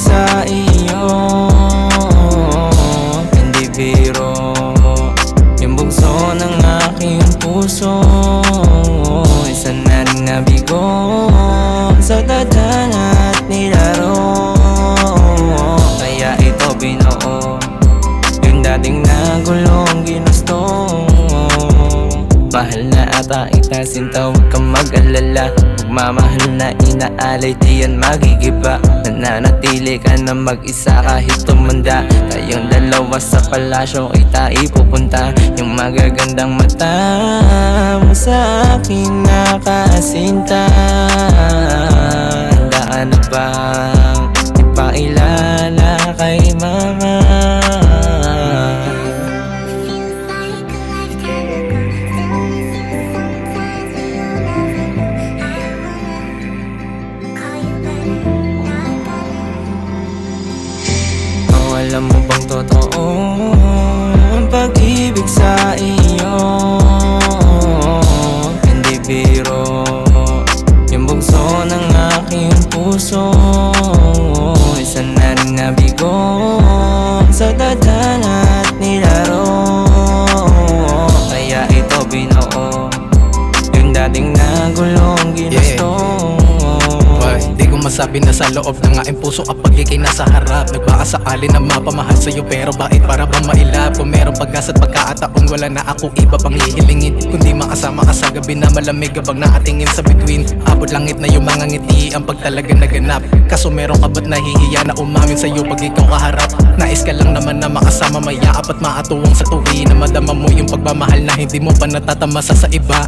sa iyo, hindi biro. Yung bugso ng aking puso, isa na rin nabigo sa tadhana at nilaro. Kaya ito binuo, yung dating nagulong ginusto. Mahal na ata ita, sinta, huwag kang mag-alala. Magmamahal na inaalay, di yan magigiba. Nananatili ka na mag-isa kahit tumanda. Tayong dalawa sa palasyo kita ipupunta. Yung magagandang mata mo sa akin nakasinta. Handaan na bang ipailala kay mama? Alam mo bang totoo ang pag-ibig sa iyo, hindi biro. Yung bugso ng aking puso, isa na rin nabigo sa tadhana at nilaro. Kaya ito binuo, yung dating nagulong ginusto. Di ko masabi na sa loob ng aking puso kapag ikay nasa harap. Nagpakasakali na mapamahal sa'yo, pero bakit para bang mailap? Kung meron pag-asa at pagkakataon, wala na ako iba pang hihilingin. Kundi makasama ka sa gabi na malamig habang nakatingin sa bituin. Abot langit na yung mga ngiti ang pagtalaga naganap. Kaso meron ka ba't nahihiya na umamin sa'yo pag ikaw kaharap? Nais ka lang naman na makasama, mayaap at maatuwang sa tuwi, na madama mo yung pagmamahal na hindi mo pa natatamasa sa iba.